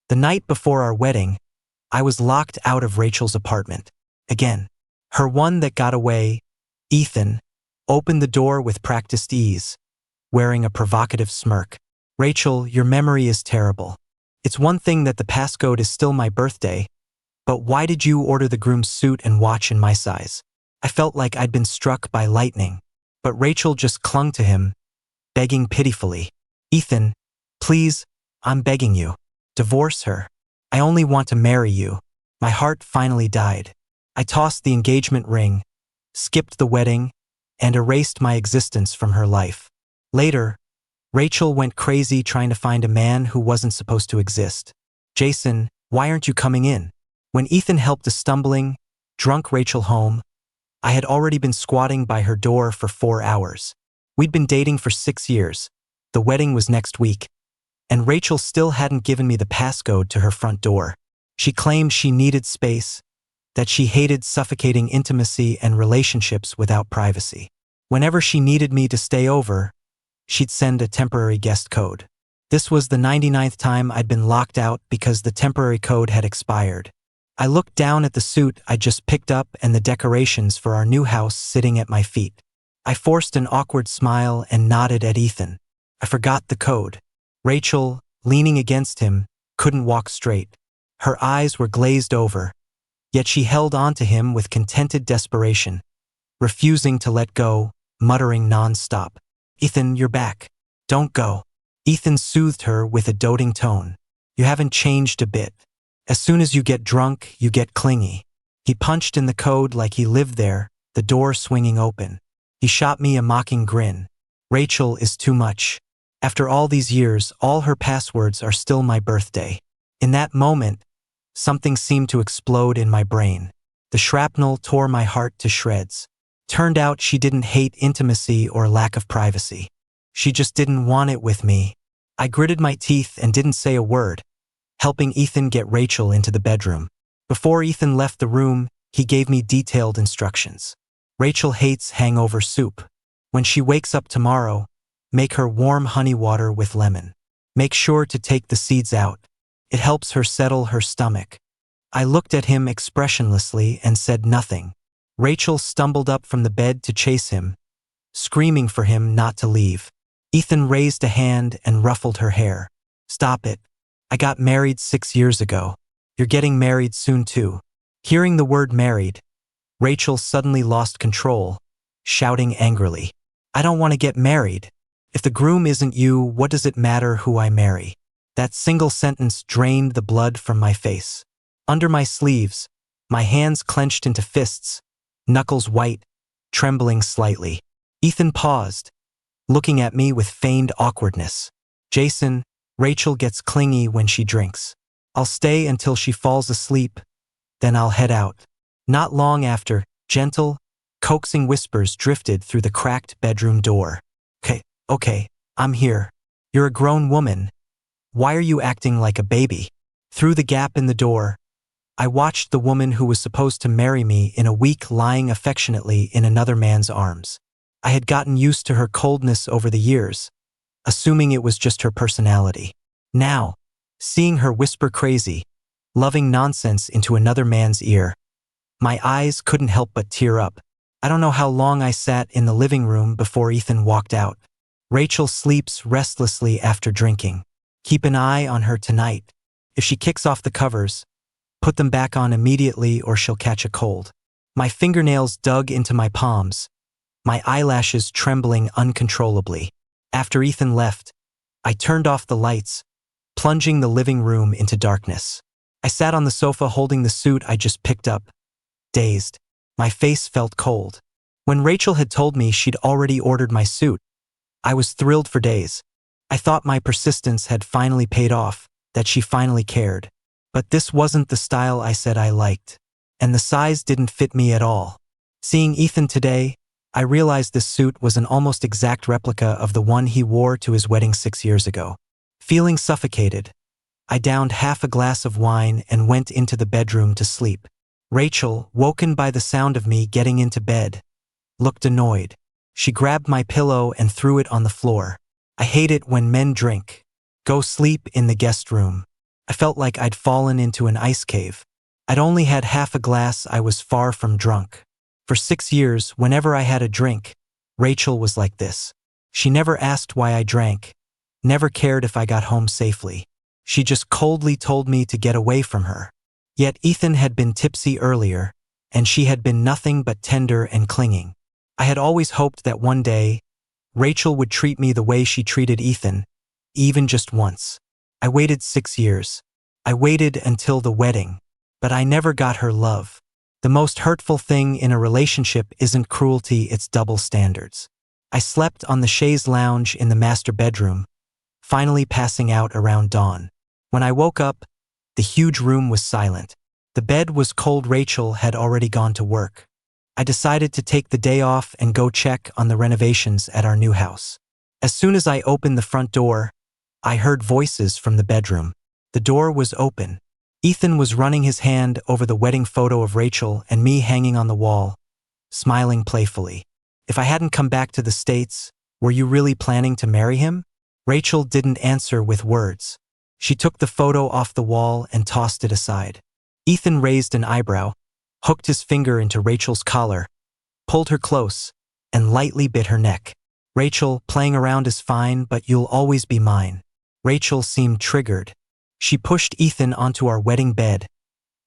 The night before our wedding, I was locked out of Rachel's apartment. Again. Her one that got away, Ethan, opened the door with practiced ease, wearing a provocative smirk. Rachel, your memory is terrible. It's one thing that the passcode is still my birthday, but why did you order the groom's suit and watch in my size? I felt like I'd been struck by lightning, but Rachel just clung to him, begging pitifully. Ethan, please, I'm begging you. Divorce her. I only want to marry you. My heart finally died. I tossed the engagement ring, skipped the wedding, and erased my existence from her life. Later, Rachel went crazy trying to find a man who wasn't supposed to exist. Jason, why aren't you coming in? When Ethan helped a stumbling, drunk Rachel home, I had already been squatting by her door for 4 hours. We'd been dating for 6 years. The wedding was next week, and Rachel still hadn't given me the passcode to her front door. She claimed she needed space, that she hated suffocating intimacy and relationships without privacy. Whenever she needed me to stay over, she'd send a temporary guest code. This was the 99th time I'd been locked out because the temporary code had expired. I looked down at the suit I'd just picked up and the decorations for our new house sitting at my feet. I forced an awkward smile and nodded at Ethan. I forgot the code. Rachel, leaning against him, couldn't walk straight. Her eyes were glazed over, yet she held on to him with contented desperation, refusing to let go, muttering non-stop. Ethan, you're back. Don't go. Ethan soothed her with a doting tone. You haven't changed a bit. As soon as you get drunk, you get clingy. He punched in the code like he lived there, the door swinging open. He shot me a mocking grin. Rachel is too much. After all these years, all her passwords are still my birthday. In that moment, something seemed to explode in my brain. The shrapnel tore my heart to shreds. Turned out she didn't hate intimacy or lack of privacy. She just didn't want it with me. I gritted my teeth and didn't say a word, helping Ethan get Rachel into the bedroom. Before Ethan left the room, he gave me detailed instructions. Rachel hates hangover soup. When she wakes up tomorrow, make her warm honey water with lemon. Make sure to take the seeds out. It helps her settle her stomach. I looked at him expressionlessly and said nothing. Rachel stumbled up from the bed to chase him, screaming for him not to leave. Ethan raised a hand and ruffled her hair. Stop it. I got married 6 years ago. You're getting married soon too. Hearing the word married, Rachel suddenly lost control, shouting angrily. I don't want to get married. If the groom isn't you, what does it matter who I marry? That single sentence drained the blood from my face. Under my sleeves, my hands clenched into fists, knuckles white, trembling slightly. Ethan paused, looking at me with feigned awkwardness. Jason, Rachel gets clingy when she drinks. I'll stay until she falls asleep, then I'll head out. Not long after, gentle, coaxing whispers drifted through the cracked bedroom door. Okay, I'm here. You're a grown woman. Why are you acting like a baby? Through the gap in the door, I watched the woman who was supposed to marry me in a week lying affectionately in another man's arms. I had gotten used to her coldness over the years, assuming it was just her personality. Now, seeing her whisper crazy, loving nonsense into another man's ear, my eyes couldn't help but tear up. I don't know how long I sat in the living room before Ethan walked out. Rachel sleeps restlessly after drinking. Keep an eye on her tonight. If she kicks off the covers, put them back on immediately or she'll catch a cold. My fingernails dug into my palms, my eyelashes trembling uncontrollably. After Ethan left, I turned off the lights, plunging the living room into darkness. I sat on the sofa holding the suit I just picked up, dazed. My face felt cold. When Rachel had told me she'd already ordered my suit, I was thrilled for days. I thought my persistence had finally paid off, that she finally cared. But this wasn't the style I said I liked, and the size didn't fit me at all. Seeing Ethan today, I realized this suit was an almost exact replica of the one he wore to his wedding 6 years ago. Feeling suffocated, I downed half a glass of wine and went into the bedroom to sleep. Rachel, woken by the sound of me getting into bed, looked annoyed. She grabbed my pillow and threw it on the floor. I hate it when men drink. Go sleep in the guest room. I felt like I'd fallen into an ice cave. I'd only had half a glass. I was far from drunk. For 6 years, whenever I had a drink, Rachel was like this. She never asked why I drank, never cared if I got home safely. She just coldly told me to get away from her. Yet Ethan had been tipsy earlier, and she had been nothing but tender and clinging. I had always hoped that one day, Rachel would treat me the way she treated Ethan, even just once. I waited 6 years. I waited until the wedding, but I never got her love. The most hurtful thing in a relationship isn't cruelty, it's double standards. I slept on the chaise lounge in the master bedroom, finally passing out around dawn. When I woke up, the huge room was silent. The bed was cold. Rachel had already gone to work. I decided to take the day off and go check on the renovations at our new house. As soon as I opened the front door, I heard voices from the bedroom. The door was open. Ethan was running his hand over the wedding photo of Rachel and me hanging on the wall, smiling playfully. If I hadn't come back to the States, were you really planning to marry him? Rachel didn't answer with words. She took the photo off the wall and tossed it aside. Ethan raised an eyebrow, hooked his finger into Rachel's collar, pulled her close, and lightly bit her neck. Rachel, playing around is fine, but you'll always be mine. Rachel seemed triggered. She pushed Ethan onto our wedding bed,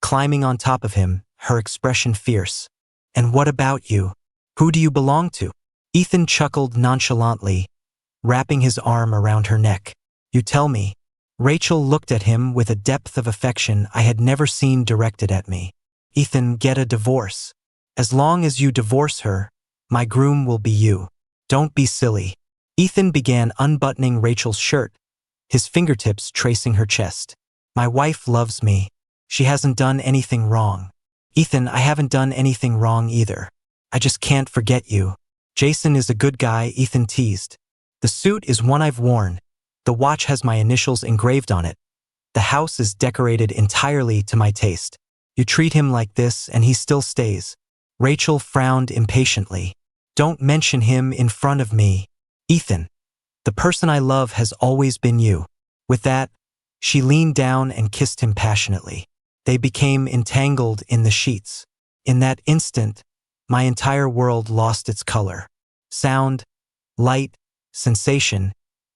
climbing on top of him, her expression fierce. And what about you? Who do you belong to? Ethan chuckled nonchalantly, wrapping his arm around her neck. You tell me. Rachel looked at him with a depth of affection I had never seen directed at me. Ethan, get a divorce. As long as you divorce her, my groom will be you. Don't be silly. Ethan began unbuttoning Rachel's shirt, his fingertips tracing her chest. My wife loves me. She hasn't done anything wrong. Ethan, I haven't done anything wrong either. I just can't forget you. Jason is a good guy, Ethan teased. The suit is one I've worn. The watch has my initials engraved on it. The house is decorated entirely to my taste. You treat him like this and he still stays. Rachel frowned impatiently. Don't mention him in front of me. Ethan, the person I love has always been you. With that, she leaned down and kissed him passionately. They became entangled in the sheets. In that instant, my entire world lost its color. Sound, light, sensation,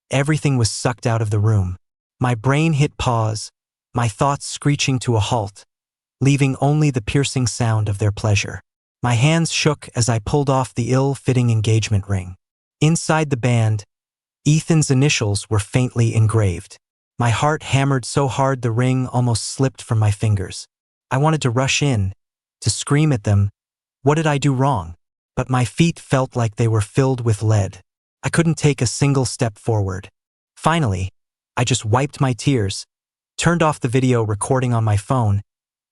everything was sucked out of the room. My brain hit pause, my thoughts screeching to a halt, leaving only the piercing sound of their pleasure. My hands shook as I pulled off the ill-fitting engagement ring. Inside the band, Ethan's initials were faintly engraved. My heart hammered so hard the ring almost slipped from my fingers. I wanted to rush in, to scream at them. What did I do wrong? But my feet felt like they were filled with lead. I couldn't take a single step forward. Finally, I just wiped my tears, turned off the video recording on my phone,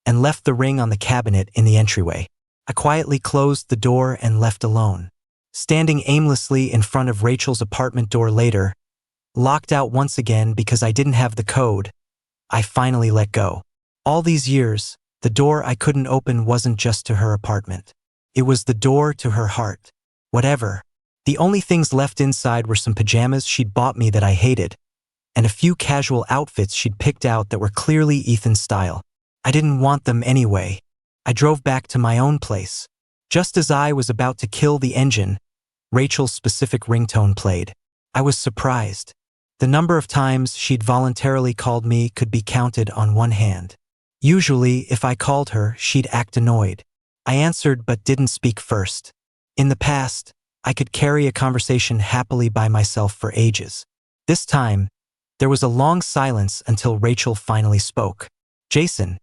and left the ring on the cabinet in the entryway. I quietly closed the door and left alone. Standing aimlessly in front of Rachel's apartment door later, locked out once again because I didn't have the code, I finally let go. All these years, the door I couldn't open wasn't just to her apartment. It was the door to her heart. Whatever. The only things left inside were some pajamas she'd bought me that I hated, and a few casual outfits she'd picked out that were clearly Ethan's style. I didn't want them anyway. I drove back to my own place. Just as I was about to kill the engine, Rachel's specific ringtone played. I was surprised. The number of times she'd voluntarily called me could be counted on one hand. Usually, if I called her, she'd act annoyed. I answered but didn't speak first. In the past, I could carry a conversation happily by myself for ages. This time, there was a long silence until Rachel finally spoke. Jason,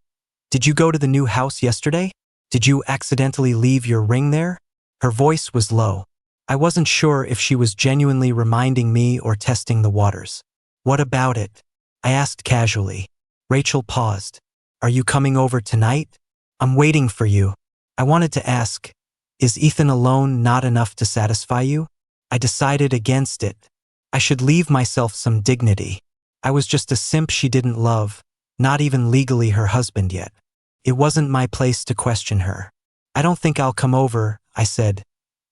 did you go to the new house yesterday? Did you accidentally leave your ring there? Her voice was low. I wasn't sure if she was genuinely reminding me or testing the waters. What about it? I asked casually. Rachel paused. Are you coming over tonight? I'm waiting for you. I wanted to ask, is Ethan alone not enough to satisfy you? I decided against it. I should leave myself some dignity. I was just a simp she didn't love, not even legally her husband yet. It wasn't my place to question her. I don't think I'll come over, I said,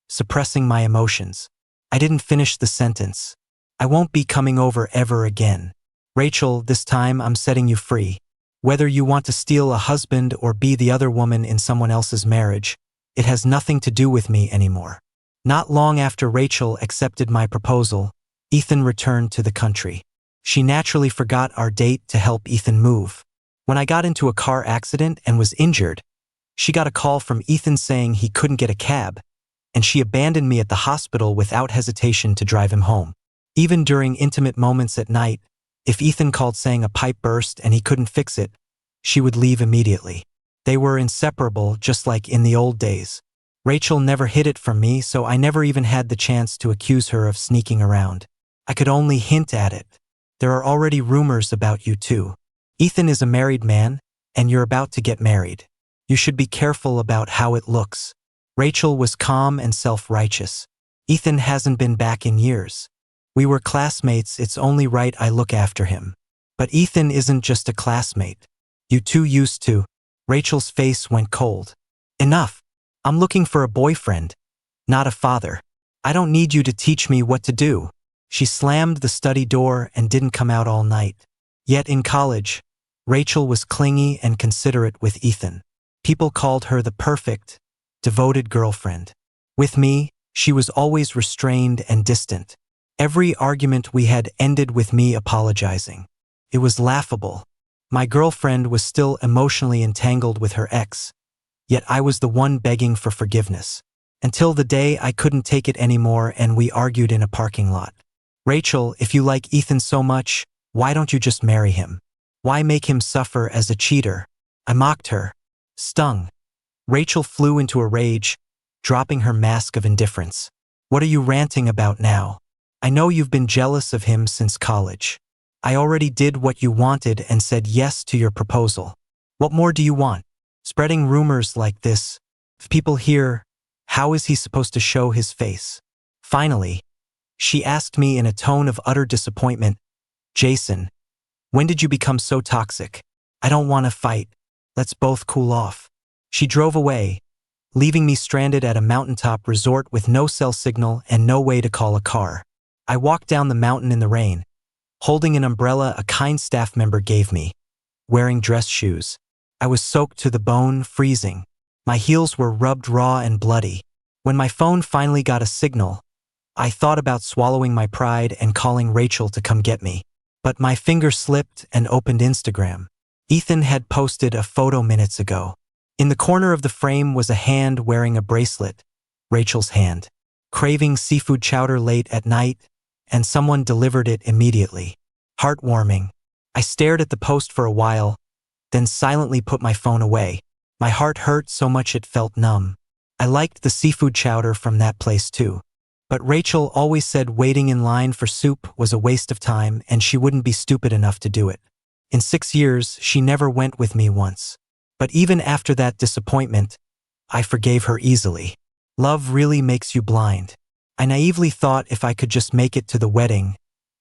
suppressing my emotions. I didn't finish the sentence. I won't be coming over ever again. Rachel, this time I'm setting you free. Whether you want to steal a husband or be the other woman in someone else's marriage, it has nothing to do with me anymore. Not long after Rachel accepted my proposal, Ethan returned to the country. She naturally forgot our date to help Ethan move. When I got into a car accident and was injured, she got a call from Ethan saying he couldn't get a cab, and she abandoned me at the hospital without hesitation to drive him home. Even during intimate moments at night, if Ethan called saying a pipe burst and he couldn't fix it, she would leave immediately. They were inseparable, just like in the old days. Rachel never hid it from me, so I never even had the chance to accuse her of sneaking around. I could only hint at it. There are already rumors about you too. Ethan is a married man, and you're about to get married. You should be careful about how it looks. Rachel was calm and self-righteous. Ethan hasn't been back in years. We were classmates, it's only right I look after him. But Ethan isn't just a classmate. You two used to. Rachel's face went cold. Enough. I'm looking for a boyfriend, not a father. I don't need you to teach me what to do. She slammed the study door and didn't come out all night. Yet in college, Rachel was clingy and considerate with Ethan. People called her the perfect, devoted girlfriend. With me, she was always restrained and distant. Every argument we had ended with me apologizing. It was laughable. My girlfriend was still emotionally entangled with her ex, yet I was the one begging for forgiveness. Until the day I couldn't take it anymore and we argued in a parking lot. Rachel, if you like Ethan so much, why don't you just marry him? Why make him suffer as a cheater? I mocked her. Stung. Rachel flew into a rage, dropping her mask of indifference. What are you ranting about now? I know you've been jealous of him since college. I already did what you wanted and said yes to your proposal. What more do you want? Spreading rumors like this, if people hear, how is he supposed to show his face? Finally, she asked me in a tone of utter disappointment, Jason, when did you become so toxic? I don't want to fight. Let's both cool off. She drove away, leaving me stranded at a mountaintop resort with no cell signal and no way to call a car. I walked down the mountain in the rain, holding an umbrella a kind staff member gave me, wearing dress shoes. I was soaked to the bone, freezing. My heels were rubbed raw and bloody. When my phone finally got a signal, I thought about swallowing my pride and calling Rachel to come get me. But my finger slipped and opened Instagram. Ethan had posted a photo minutes ago. In the corner of the frame was a hand wearing a bracelet, Rachel's hand. Craving seafood chowder late at night, and someone delivered it immediately. Heartwarming. I stared at the post for a while, then silently put my phone away. My heart hurt so much it felt numb. I liked the seafood chowder from that place too. But Rachel always said waiting in line for soup was a waste of time and she wouldn't be stupid enough to do it. In 6 years, she never went with me once. But even after that disappointment, I forgave her easily. Love really makes you blind. I naively thought if I could just make it to the wedding,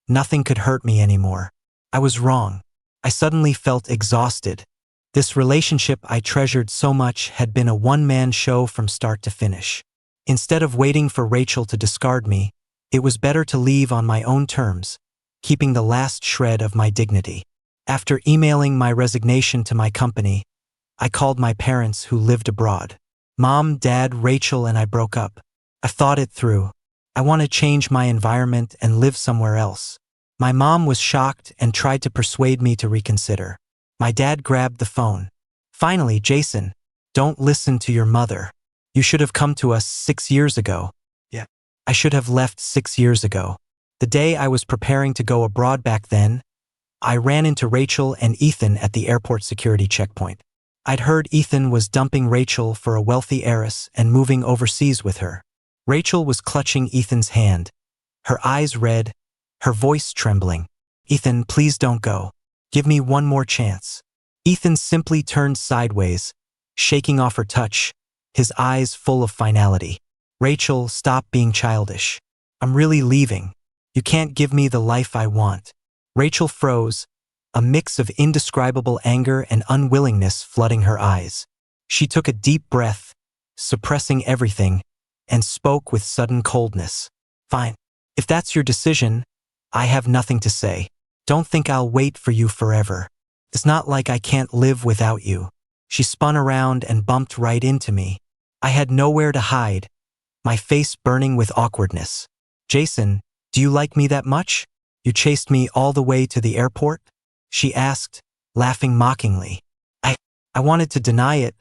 nothing could hurt me anymore. I was wrong. I suddenly felt exhausted. This relationship I treasured so much had been a one-man show from start to finish. Instead of waiting for Rachel to discard me, it was better to leave on my own terms, keeping the last shred of my dignity. After emailing my resignation to my company, I called my parents who lived abroad. Mom, Dad, Rachel, and I broke up. I thought it through. I want to change my environment and live somewhere else. My mom was shocked and tried to persuade me to reconsider. My dad grabbed the phone. Finally, Jason, don't listen to your mother. You should have come to us 6 years ago. Yeah. I should have left 6 years ago. The day I was preparing to go abroad back then, I ran into Rachel and Ethan at the airport security checkpoint. I'd heard Ethan was dumping Rachel for a wealthy heiress and moving overseas with her. Rachel was clutching Ethan's hand, her eyes red, her voice trembling. Ethan, please don't go. Give me one more chance. Ethan simply turned sideways, shaking off her touch, his eyes full of finality. Rachel, stop being childish. I'm really leaving. You can't give me the life I want. Rachel froze, a mix of indescribable anger and unwillingness flooding her eyes. She took a deep breath, suppressing everything, and spoke with sudden coldness. Fine. If that's your decision, I have nothing to say. Don't think I'll wait for you forever. It's not like I can't live without you. She spun around and bumped right into me. I had nowhere to hide, my face burning with awkwardness. Jason, do you like me that much? You chased me all the way to the airport? She asked, laughing mockingly. I wanted to deny it,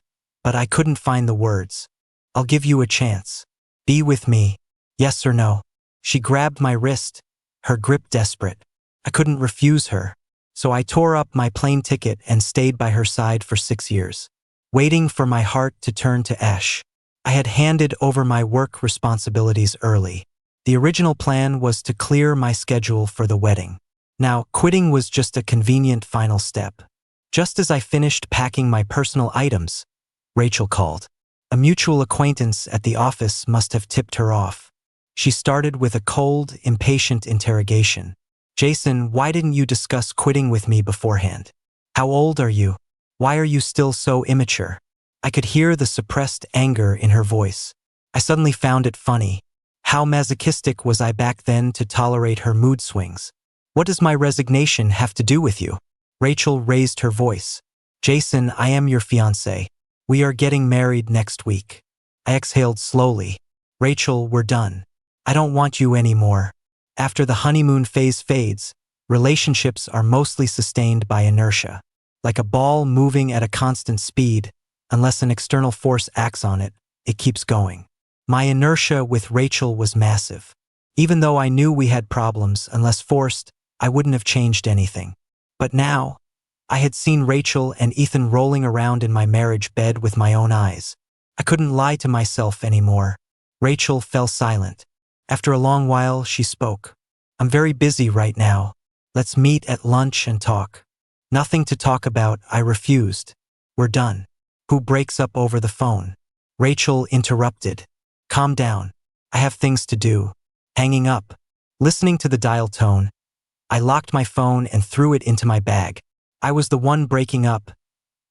but I couldn't find the words. I'll give you a chance. Be with me, yes or no? She grabbed my wrist, her grip desperate. I couldn't refuse her, so I tore up my plane ticket and stayed by her side for 6 years, waiting for my heart to turn to ash. I had handed over my work responsibilities early. The original plan was to clear my schedule for the wedding. Now, quitting was just a convenient final step. Just as I finished packing my personal items, Rachel called. A mutual acquaintance at the office must have tipped her off. She started with a cold, impatient interrogation. Jason, why didn't you discuss quitting with me beforehand? How old are you? Why are you still so immature? I could hear the suppressed anger in her voice. I suddenly found it funny. How masochistic was I back then to tolerate her mood swings? What does my resignation have to do with you? Rachel raised her voice. Jason, I am your fiancé. We are getting married next week. I exhaled slowly. Rachel, we're done. I don't want you anymore. After the honeymoon phase fades, relationships are mostly sustained by inertia. Like a ball moving at a constant speed, unless an external force acts on it, it keeps going. My inertia with Rachel was massive. Even though I knew we had problems, unless forced, I wouldn't have changed anything. But now, I had seen Rachel and Ethan rolling around in my marriage bed with my own eyes. I couldn't lie to myself anymore. Rachel fell silent. After a long while, she spoke. I'm very busy right now. Let's meet at lunch and talk. Nothing to talk about, I refused. We're done. Who breaks up over the phone? Rachel interrupted. Calm down. I have things to do. Hanging up. Listening to the dial tone, I locked my phone and threw it into my bag. I was the one breaking up,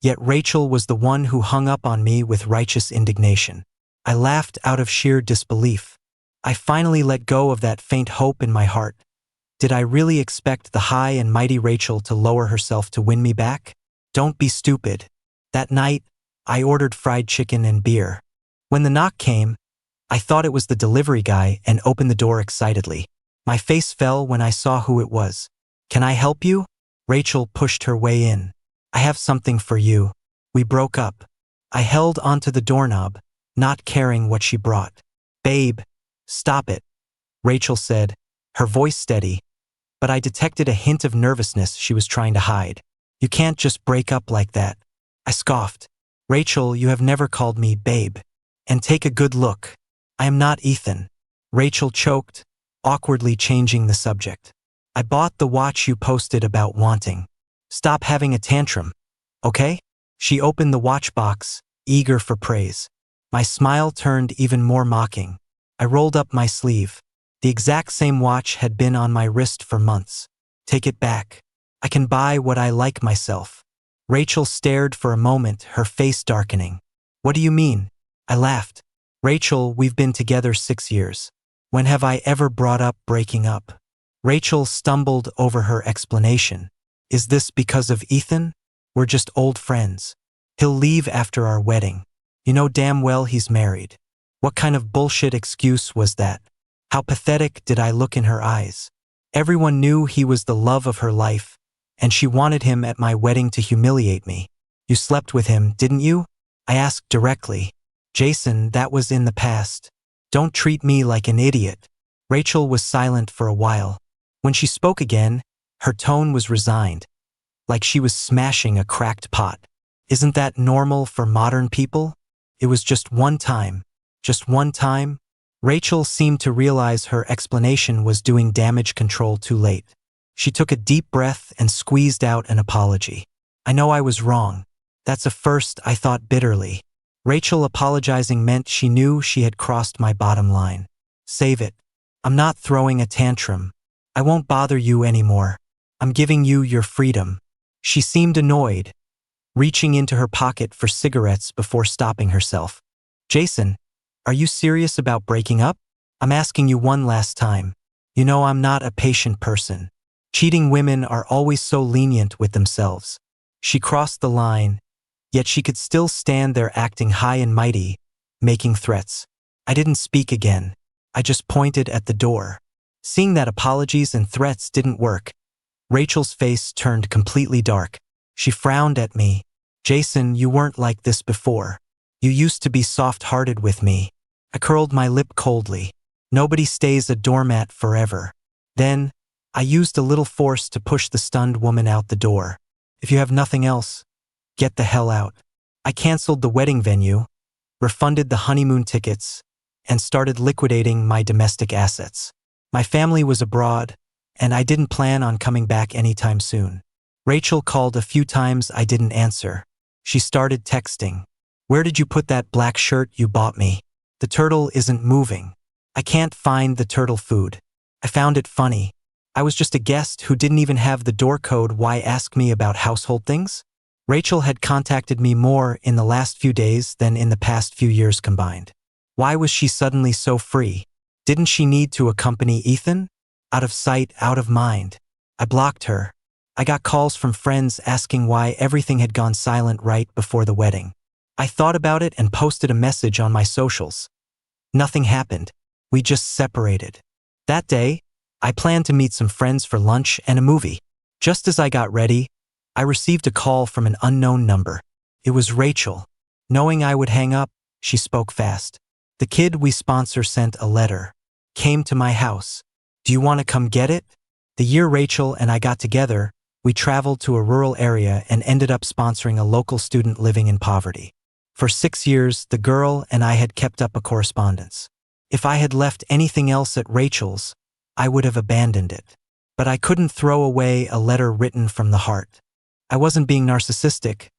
yet Rachel was the one who hung up on me with righteous indignation. I laughed out of sheer disbelief. I finally let go of that faint hope in my heart. Did I really expect the high and mighty Rachel to lower herself to win me back? Don't be stupid. That night, I ordered fried chicken and beer. When the knock came, I thought it was the delivery guy and opened the door excitedly. My face fell when I saw who it was. Can I help you? Rachel pushed her way in. I have something for you. We broke up. I held onto the doorknob, not caring what she brought. Babe, stop it, Rachel said, her voice steady, but I detected a hint of nervousness she was trying to hide. You can't just break up like that. I scoffed. Rachel, you have never called me babe. And take a good look. I am not Ethan. Rachel choked, awkwardly changing the subject. I bought the watch you posted about wanting. Stop having a tantrum, okay? She opened the watch box, eager for praise. My smile turned even more mocking. I rolled up my sleeve. The exact same watch had been on my wrist for months. Take it back. I can buy what I like myself. Rachel stared for a moment, her face darkening. What do you mean? I laughed. Rachel, we've been together 6 years. When have I ever brought up breaking up? Rachel stumbled over her explanation. Is this because of Ethan? We're just old friends. He'll leave after our wedding. You know damn well he's married. What kind of bullshit excuse was that? How pathetic did I look in her eyes? Everyone knew he was the love of her life, and she wanted him at my wedding to humiliate me. You slept with him, didn't you? I asked directly. Jason, that was in the past. Don't treat me like an idiot. Rachel was silent for a while. When she spoke again, her tone was resigned, like she was smashing a cracked pot. Isn't that normal for modern people? It was just one time. Just one time? Rachel seemed to realize her explanation was doing damage control too late. She took a deep breath and squeezed out an apology. I know I was wrong. That's a first, I thought bitterly. Rachel apologizing meant she knew she had crossed my bottom line. Save it. I'm not throwing a tantrum. I won't bother you anymore. I'm giving you your freedom. She seemed annoyed, reaching into her pocket for cigarettes before stopping herself. Jason, are you serious about breaking up? I'm asking you one last time. You know I'm not a patient person. Cheating women are always so lenient with themselves. She crossed the line, yet she could still stand there acting high and mighty, making threats. I didn't speak again. I just pointed at the door. Seeing that apologies and threats didn't work, Rachel's face turned completely dark. She frowned at me. Jason, you weren't like this before. You used to be soft-hearted with me. I curled my lip coldly. Nobody stays a doormat forever. Then, I used a little force to push the stunned woman out the door. If you have nothing else, get the hell out. I canceled the wedding venue, refunded the honeymoon tickets, and started liquidating my domestic assets. My family was abroad, and I didn't plan on coming back anytime soon. Rachel called a few times. I didn't answer. She started texting. Where did you put that black shirt you bought me? The turtle isn't moving. I can't find the turtle food. I found it funny. I was just a guest who didn't even have the door code. Why ask me about household things? Rachel had contacted me more in the last few days than in the past few years combined. Why was she suddenly so free? Didn't she need to accompany Ethan? Out of sight, out of mind. I blocked her. I got calls from friends asking why everything had gone silent right before the wedding. I thought about it and posted a message on my socials. Nothing happened. We just separated. That day, I planned to meet some friends for lunch and a movie. Just as I got ready, I received a call from an unknown number. It was Rachel. Knowing I would hang up, she spoke fast. The kid we sponsor sent a letter. Came to my house. Do you want to come get it? The year Rachel and I got together, we traveled to a rural area and ended up sponsoring a local student living in poverty. For 6 years, the girl and I had kept up a correspondence. If I had left anything else at Rachel's, I would have abandoned it. But I couldn't throw away a letter written from the heart. I wasn't being narcissistic,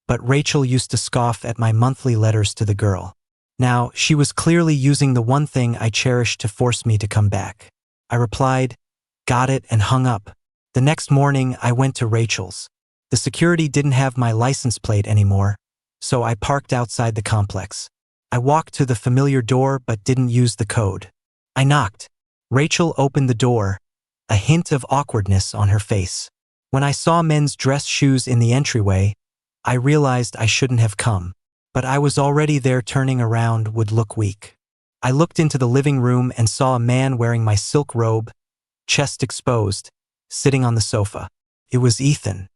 but Rachel used to scoff at my monthly letters to the girl. Now, she was clearly using the one thing I cherished to force me to come back. I replied, got it, and hung up. The next morning, I went to Rachel's. The security didn't have my license plate anymore, so I parked outside the complex. I walked to the familiar door but didn't use the code. I knocked. Rachel opened the door, a hint of awkwardness on her face. When I saw men's dress shoes in the entryway, I realized I shouldn't have come. But I was already there. Turning around would look weak. I looked into the living room and saw a man wearing my silk robe, chest exposed, sitting on the sofa. It was Ethan.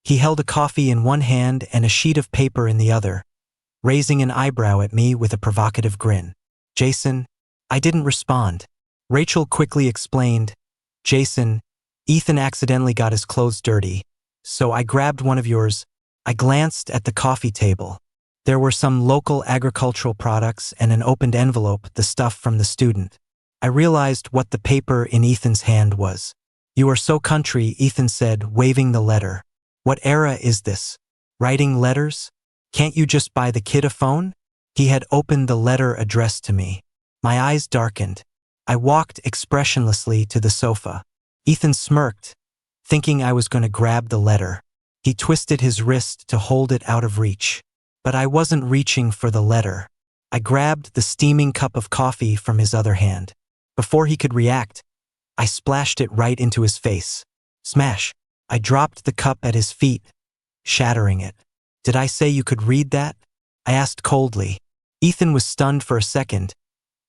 He held a coffee in one hand and a sheet of paper in the other, raising an eyebrow at me with a provocative grin. Jason, I didn't respond. Rachel quickly explained, Jason, Ethan accidentally got his clothes dirty, so I grabbed one of yours. I glanced at the coffee table. There were some local agricultural products and an opened envelope, the stuff from the student. I realized what the paper in Ethan's hand was. You are so country, Ethan said, waving the letter. What era is this? Writing letters? Can't you just buy the kid a phone? He had opened the letter addressed to me. My eyes darkened. I walked expressionlessly to the sofa. Ethan smirked, thinking I was going to grab the letter. He twisted his wrist to hold it out of reach. But I wasn't reaching for the letter. I grabbed the steaming cup of coffee from his other hand. Before he could react, I splashed it right into his face. Smash! I dropped the cup at his feet, shattering it. Did I say you could read that? I asked coldly. Ethan was stunned for a second,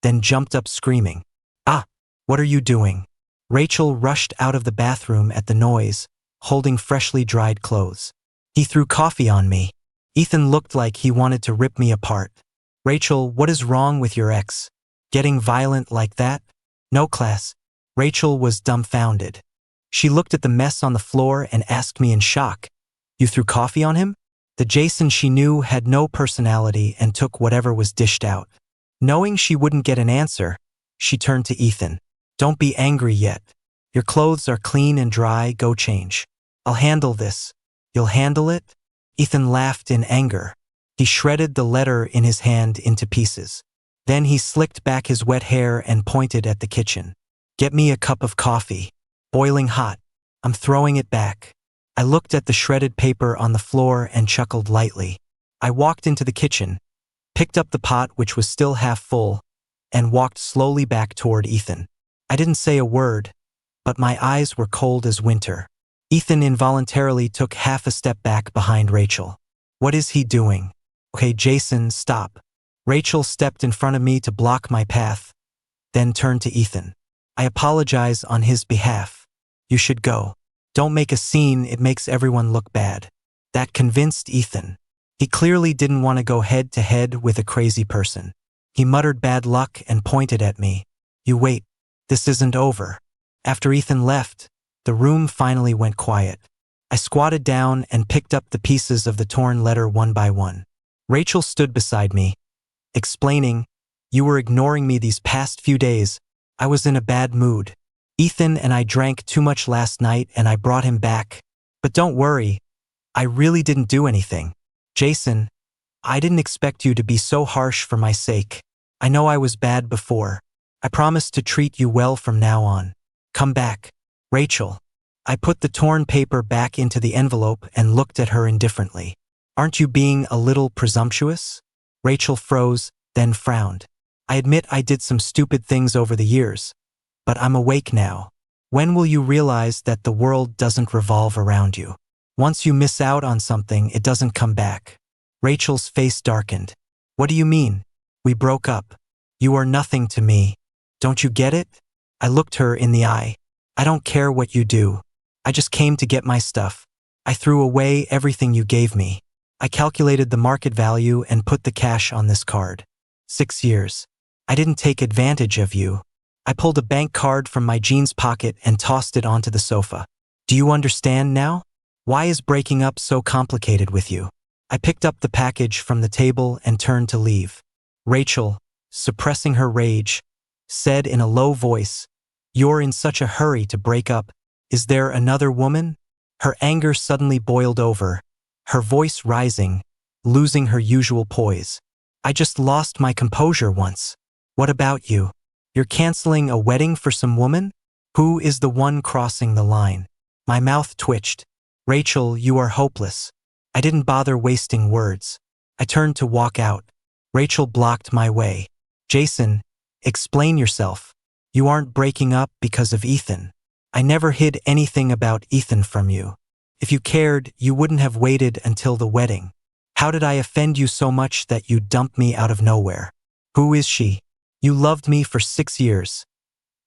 then jumped up screaming. Ah! What are you doing? Rachel rushed out of the bathroom at the noise, holding freshly dried clothes. He threw coffee on me. Ethan looked like he wanted to rip me apart. Rachel, what is wrong with your ex? Getting violent like that? No, class. Rachel was dumbfounded. She looked at the mess on the floor and asked me in shock, you threw coffee on him? The Jason she knew had no personality and took whatever was dished out. Knowing she wouldn't get an answer, she turned to Ethan. Don't be angry yet. Your clothes are clean and dry, go change. I'll handle this. You'll handle it? Ethan laughed in anger. He shredded the letter in his hand into pieces. Then he slicked back his wet hair and pointed at the kitchen. Get me a cup of coffee. Boiling hot. I'm throwing it back. I looked at the shredded paper on the floor and chuckled lightly. I walked into the kitchen, picked up the pot which was still half full, and walked slowly back toward Ethan. I didn't say a word, but my eyes were cold as winter. Ethan involuntarily took half a step back behind Rachel. What is he doing? Okay, Jason, stop. Rachel stepped in front of me to block my path, then turned to Ethan. I apologize on his behalf. You should go. Don't make a scene, it makes everyone look bad. That convinced Ethan. He clearly didn't want to go head to head with a crazy person. He muttered bad luck and pointed at me. You wait. This isn't over. After Ethan left, the room finally went quiet. I squatted down and picked up the pieces of the torn letter one by one. Rachel stood beside me, explaining, you were ignoring me these past few days. I was in a bad mood. Ethan and I drank too much last night and I brought him back. But don't worry, I really didn't do anything. Jason, I didn't expect you to be so harsh for my sake. I know I was bad before. I promise to treat you well from now on. Come back. Rachel. I put the torn paper back into the envelope and looked at her indifferently. Aren't you being a little presumptuous? Rachel froze, then frowned. I admit I did some stupid things over the years, but I'm awake now. When will you realize that the world doesn't revolve around you? Once you miss out on something, it doesn't come back. Rachel's face darkened. What do you mean? We broke up. You are nothing to me. Don't you get it? I looked her in the eye. I don't care what you do. I just came to get my stuff. I threw away everything you gave me. I calculated the market value and put the cash on this card. 6 years. I didn't take advantage of you. I pulled a bank card from my jeans pocket and tossed it onto the sofa. Do you understand now? Why is breaking up so complicated with you? I picked up the package from the table and turned to leave. Rachel, suppressing her rage, said in a low voice, You're in such a hurry to break up. Is there another woman? Her anger suddenly boiled over, her voice rising, losing her usual poise. I just lost my composure once. What about you? You're canceling a wedding for some woman? Who is the one crossing the line? My mouth twitched. Rachel, you are hopeless. I didn't bother wasting words. I turned to walk out. Rachel blocked my way. Jason, explain yourself. You aren't breaking up because of Ethan. I never hid anything about Ethan from you. If you cared, you wouldn't have waited until the wedding. How did I offend you so much that you dumped me out of nowhere? Who is she? You loved me for 6 years.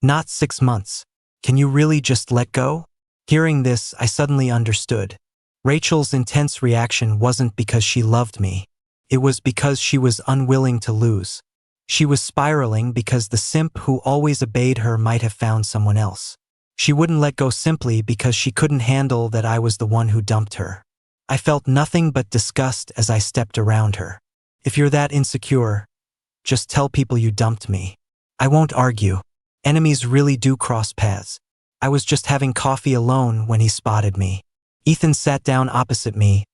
Not 6 months. Can you really just let go? Hearing this, I suddenly understood. Rachel's intense reaction wasn't because she loved me. It was because she was unwilling to lose. She was spiraling because the simp who always obeyed her might have found someone else. She wouldn't let go simply because she couldn't handle that I was the one who dumped her. I felt nothing but disgust as I stepped around her. If you're that insecure, just tell people you dumped me. I won't argue. Enemies really do cross paths. I was just having coffee alone when he spotted me. Ethan sat down opposite me,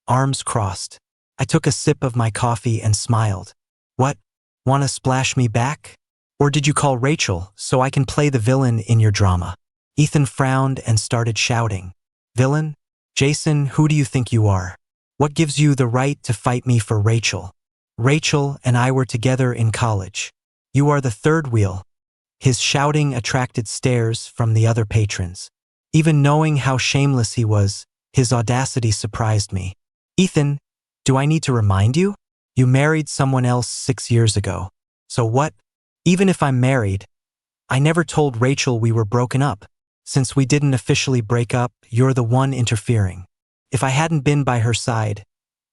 arms crossed. I took a sip of my coffee and smiled. What? Want to splash me back? Or did you call Rachel so I can play the villain in your drama? Ethan frowned and started shouting. Villain? Jason, who do you think you are? What gives you the right to fight me for Rachel? Rachel and I were together in college. You are the third wheel. His shouting attracted stares from the other patrons. Even knowing how shameless he was, his audacity surprised me. Ethan, do I need to remind you? You married someone else 6 years ago. So what? Even if I'm married, I never told Rachel we were broken up. Since we didn't officially break up, you're the one interfering. If I hadn't been by her side,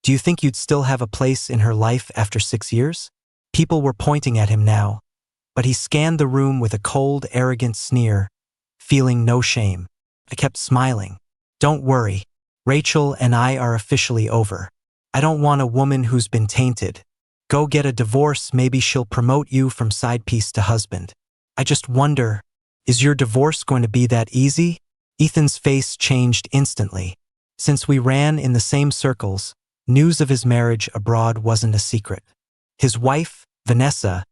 do you think you'd still have a place in her life after 6 years? People were pointing at him now, but he scanned the room with a cold, arrogant sneer, feeling no shame. I kept smiling. Don't worry. Rachel and I are officially over. I don't want a woman who's been tainted. Go get a divorce, maybe she'll promote you from side piece to husband. I just wonder, is your divorce going to be that easy? Ethan's face changed instantly. Since we ran in the same circles, news of his marriage abroad wasn't a secret. His wife, Vanessa,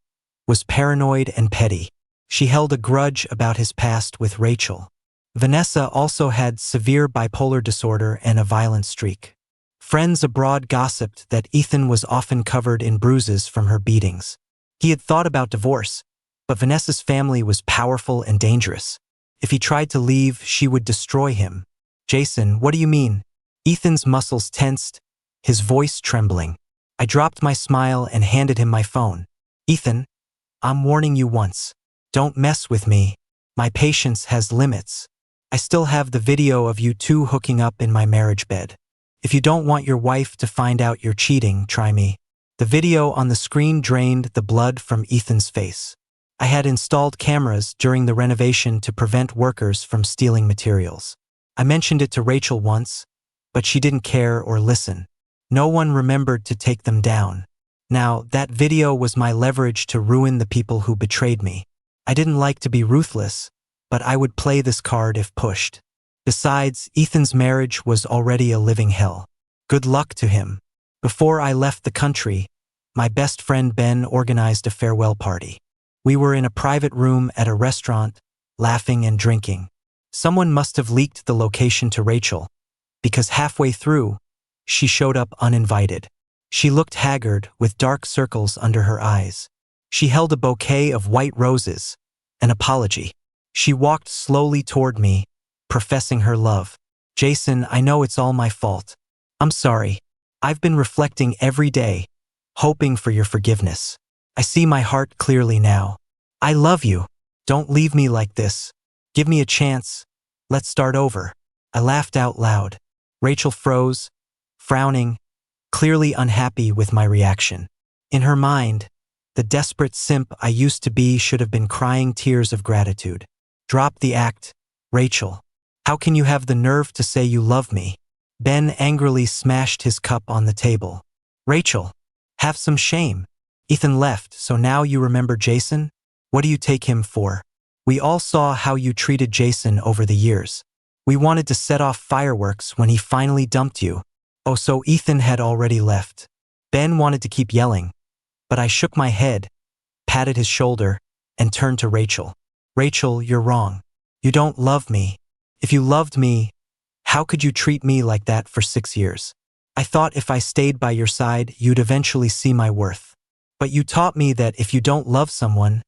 was paranoid and petty. She held a grudge about his past with Rachel. Vanessa also had severe bipolar disorder and a violent streak. Friends abroad gossiped that Ethan was often covered in bruises from her beatings. He had thought about divorce, but Vanessa's family was powerful and dangerous. If he tried to leave, she would destroy him. Jason, what do you mean? Ethan's muscles tensed, his voice trembling. I dropped my smile and handed him my phone. Ethan, I'm warning you once. Don't mess with me. My patience has limits. I still have the video of you two hooking up in my marriage bed. If you don't want your wife to find out you're cheating, try me. The video on the screen drained the blood from Ethan's face. I had installed cameras during the renovation to prevent workers from stealing materials. I mentioned it to Rachel once, but she didn't care or listen. No one remembered to take them down. Now, that video was my leverage to ruin the people who betrayed me. I didn't like to be ruthless, but I would play this card if pushed. Besides, Ethan's marriage was already a living hell. Good luck to him. Before I left the country, my best friend Ben organized a farewell party. We were in a private room at a restaurant, laughing and drinking. Someone must have leaked the location to Rachel, because halfway through, she showed up uninvited. She looked haggard, with dark circles under her eyes. She held a bouquet of white roses, an apology. She walked slowly toward me, professing her love. Jason, I know it's all my fault. I'm sorry. I've been reflecting every day, hoping for your forgiveness. I see my heart clearly now. I love you. Don't leave me like this. Give me a chance. Let's start over. I laughed out loud. Rachel froze, frowning, clearly unhappy with my reaction. In her mind, the desperate simp I used to be should have been crying tears of gratitude. Drop the act, Rachel. How can you have the nerve to say you love me? Ben angrily smashed his cup on the table. Rachel, have some shame. Ethan left, so now you remember Jason? What do you take him for? We all saw how you treated Jason over the years. We wanted to set off fireworks when he finally dumped you. Oh, so Ethan had already left. Ben wanted to keep yelling, but I shook my head, patted his shoulder, and turned to Rachel. Rachel, you're wrong. You don't love me. If you loved me, how could you treat me like that for 6 years? I thought if I stayed by your side, you'd eventually see my worth. But you taught me that if you don't love someone,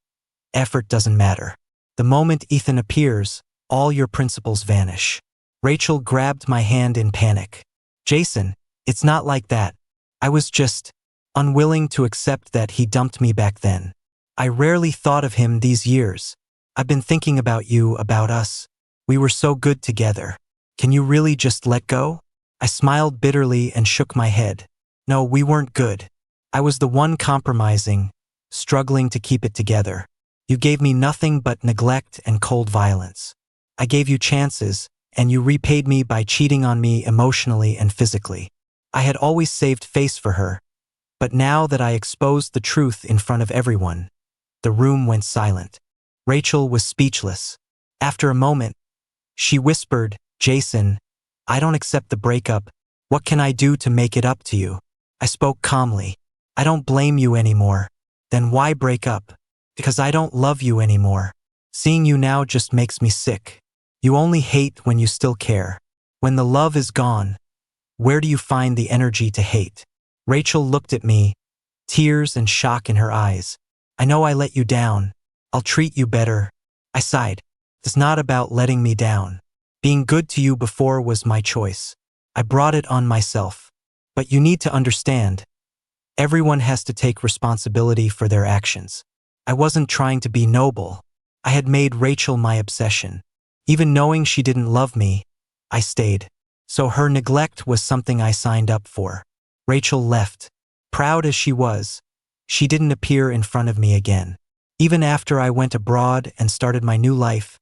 effort doesn't matter. The moment Ethan appears, all your principles vanish. Rachel grabbed my hand in panic. Jason, it's not like that. I was just unwilling to accept that he dumped me back then. I rarely thought of him these years. I've been thinking about you, about us. We were so good together. Can you really just let go? I smiled bitterly and shook my head. No, we weren't good. I was the one compromising, struggling to keep it together. You gave me nothing but neglect and cold violence. I gave you chances, and you repaid me by cheating on me emotionally and physically. I had always saved face for her, but now that I exposed the truth in front of everyone, the room went silent. Rachel was speechless. After a moment, she whispered, Jason, I don't accept the breakup. What can I do to make it up to you? I spoke calmly. I don't blame you anymore. Then why break up? Because I don't love you anymore. Seeing you now just makes me sick. You only hate when you still care. When the love is gone, where do you find the energy to hate? Rachel looked at me, tears and shock in her eyes. I know I let you down. I'll treat you better. I sighed. It's not about letting me down. Being good to you before was my choice. I brought it on myself. But you need to understand, everyone has to take responsibility for their actions. I wasn't trying to be noble. I had made Rachel my obsession. Even knowing she didn't love me, I stayed. So her neglect was something I signed up for. Rachel left. Proud as she was, she didn't appear in front of me again. Even after I went abroad and started my new life,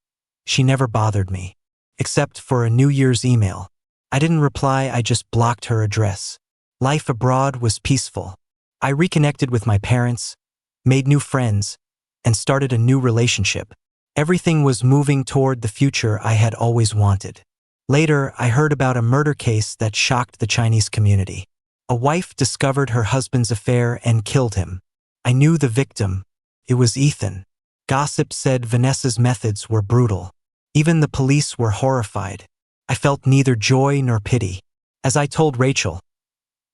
she never bothered me. Except for a New Year's email. I didn't reply, I just blocked her address. Life abroad was peaceful. I reconnected with my parents, made new friends, and started a new relationship. Everything was moving toward the future I had always wanted. Later, I heard about a murder case that shocked the Chinese community. A wife discovered her husband's affair and killed him. I knew the victim. It was Ethan. Gossip said Vanessa's methods were brutal. Even the police were horrified. I felt neither joy nor pity. As I told Rachel,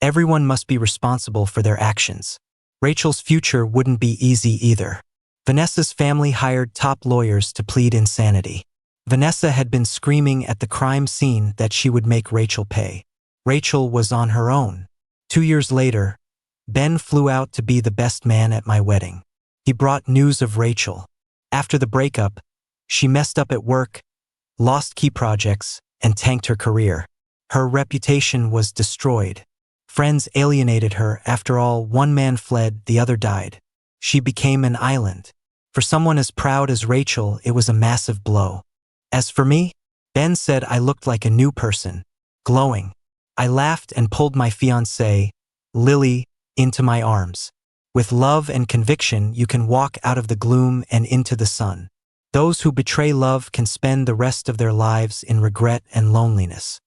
everyone must be responsible for their actions. Rachel's future wouldn't be easy either. Vanessa's family hired top lawyers to plead insanity. Vanessa had been screaming at the crime scene that she would make Rachel pay. Rachel was on her own. 2 years later, Ben flew out to be the best man at my wedding. He brought news of Rachel. After the breakup, she messed up at work, lost key projects, and tanked her career. Her reputation was destroyed. Friends alienated her. After all, one man fled, the other died. She became an island. For someone as proud as Rachel, it was a massive blow. As for me, Ben said I looked like a new person, glowing. I laughed and pulled my fiancée, Lily, into my arms. With love and conviction, you can walk out of the gloom and into the sun. Those who betray love can spend the rest of their lives in regret and loneliness.